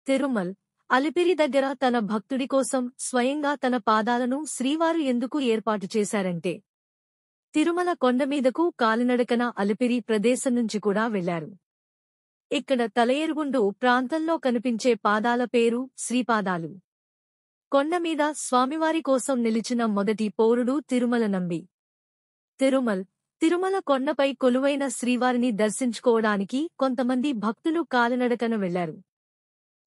తిరుమల్ అలిపిరి దగ్గర తన భక్తుడి కోసం స్వయంగా తన పాదాలను శ్రీవారు ఎందుకు ఏర్పాటు చేశారంటే, తిరుమల కొండమీదకు కాలినడకన అలిపిరి ప్రదేశం నుంచి కూడా వెళ్లారు. ఇక్కడ తలయేరుగుండు ప్రాంతంలో కనిపించే పాదాల పేరు శ్రీపాదాలు. కొండమీద స్వామివారి కోసం నిలిచిన మొదటి పౌరుడు తిరుమల నంబి. తిరుమల కొండపై కొలువైన శ్రీవారిని దర్శించుకోవడానికి కొంతమంది భక్తులు కాలినడకన వెళ్లారు.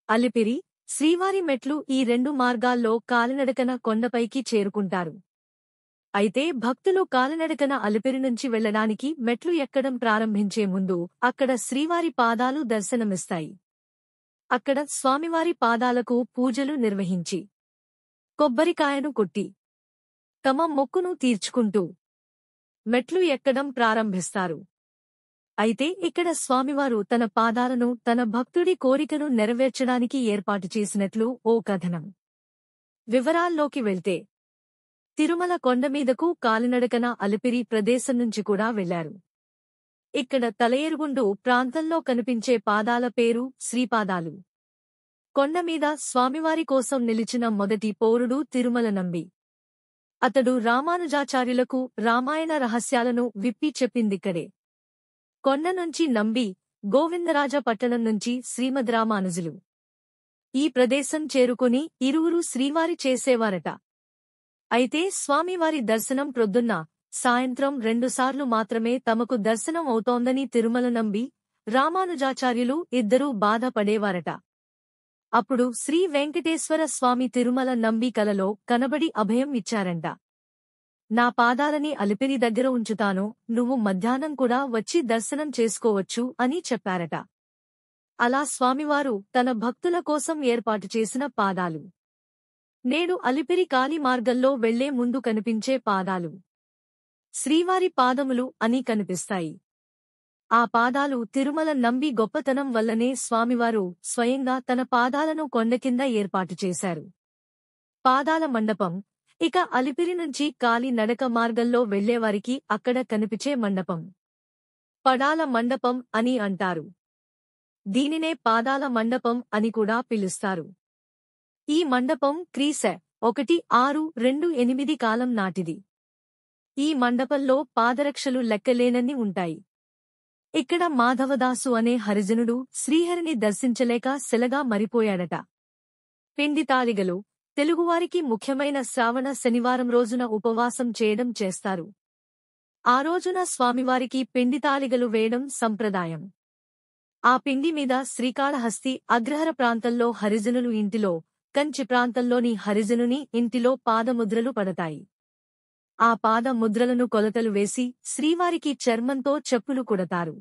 అలిపిరి, శ్రీవారి మెట్లు ఈ రెండు మార్గాల్లో కాలినడకన కొండపైకి చేరుకుంటారు. అయితే భక్తులు కాలినడకన అలిపిరి నుంచి వెళ్లడానికి మెట్లు ఎక్కడం ప్రారంభించే ముందు అక్కడ శ్రీవారి పాదాలు దర్శనమిస్తాయి. అక్కడ స్వామివారి పాదాలకు పూజలు నిర్వహించి, కొబ్బరికాయను కొట్టి, తమ మొక్కును తీర్చుకుంటూ మెట్లు ఎక్కడం ప్రారంభిస్తారు. అయితే ఇక్కడ స్వామివారు తన పాదాలను తన భక్తుడి కోరికను నెరవేర్చడానికి ఏర్పాటు చేసినట్లు ఓ కథనం. వివరాల్లోకి వెళ్తే, తిరుమల కొండమీదకు కాలినడకన అలిపిరి ప్రదేశం నుంచి కూడా వెళ్లారు. ఇక్కడ తలయేరుగుండు ప్రాంతంలో కనిపించే పాదాల పేరు శ్రీపాదాలు. కొండమీద స్వామివారి కోసం నిలిచిన మొదటి పౌరుడు తిరుమల నంబి. అతడు రామానుజాచార్యులకు రామాయణ రహస్యాలను విప్పి చెప్పిందిక్కడే. కొండ నుంచి నంబి, గోవిందరాజ పట్టణం నుంచి శ్రీమద్ రామానుజులు ఈ ప్రదేశం చేరుకుని ఇరువురు శ్రీవారి చేసేవారట. అయితే స్వామివారి దర్శనం ప్రొద్దున్న, సాయంత్రం 2 సార్లు మాత్రమే తమకు దర్శనం అవుతోందని తిరుమల నంబి, రామానుజాచార్యులు ఇద్దరూ బాధపడేవారట. అప్పుడు శ్రీ వెంకటేశ్వర స్వామి తిరుమల నంబి కలలో కనబడి అభయం ఇచ్చారంట. నా పాదాలని అలిపిరి దగ్గర ఉంచుతాను, నువ్వు మధ్యాహ్నం కూడా వచ్చి దర్శనం చేసుకోవచ్చు అని చెప్పారట. అలా స్వామివారు తన భక్తుల కోసం ఏర్పాటు చేసిన పాదాలు నేడు అలిపిరి కాలి మార్గంలో వెళ్లే ముందు కనిపించే పాదాలు శ్రీవారి పాదములు అని కనిపిస్తాయి. ఆ పాదాలు తిరుమల నంబి గొప్పతనం వల్లనే స్వామివారు స్వయంగా తన పాదాలను కొండకింద ఏర్పాటు చేశారు. పాదాల మండపం ఇక అలిపిరి నుంచి కాలి నడక మార్గంలో వెళ్లేవారికి అక్కడ కనిపించే మండపం పడాల మండపం అని అంటారు. దీనినే పాదాల మండపం అని కూడా పిలుస్తారు. ఈ మండపం క్రీశ 1628 కాలం నాటిది. ఈ మండపంలో పాదరక్షలు లెక్కలేనన్ని ఉంటాయి. ఇక్కడ మాధవదాసు అనే హరిజనుడు శ్రీహరిని దర్శించలేక శిలగా మరిపోయాడట. పిండితాళిగలు తెలుగువారికి ముఖ్యమైన శ్రావణ శనివారం రోజున ఉపవాసం చేయడం చేస్తారు. ఆ రోజున స్వామివారికి పిండితాళిగలు వేయడం సంప్రదాయం. ఆ పిండి మీద శ్రీకాళహస్తి అగ్రహార ప్రాంతంలో హరిజనులు ఇంటిలో, కంచి ప్రాంతంలోని హరిజనుని ఇంటిలో పాదముద్రలు పడతాయి. ఆ పాదముద్రలను కొలతలు వేసి శ్రీవారికి చర్మంతో చెప్పులు కుడతారు.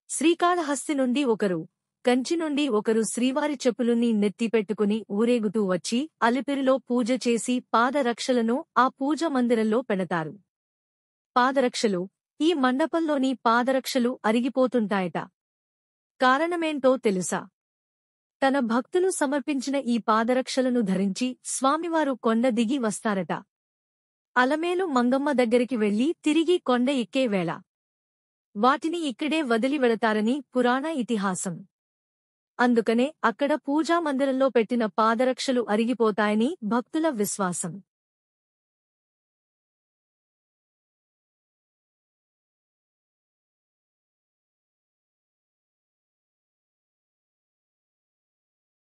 శ్రీకాళహస్తి నుండి ఒకరు, కంచి నుండి ఒకరు శ్రీవారి చెప్పులుని నెత్తిపెట్టుకుని ఊరేగుతూ వచ్చి అలిపిరిలో పూజ చేసి పాదరక్షలను ఆ పూజ మందిరంలో పెడతారు. పాదరక్షలు ఈ మండపంలోని పాదరక్షలు అరిగిపోతుంటాయట. కారణమేంటో తెలుసా? తన భక్తులు సమర్పించిన ఈ పాదరక్షలను ధరించి స్వామివారు కొండ దిగి వస్తారట. అలమేలు మంగమ్మ దగ్గరికి వెళ్లి తిరిగి కొండ ఎక్కే వేళ వాటిని ఇక్కడే వదిలి వెళతారని పురాణ ఇతిహాసం. అందుకనే అక్కడ పూజా మందిరంలో పెట్టిన పాదరక్షలు అరిగిపోతాయని భక్తుల విశ్వాసం.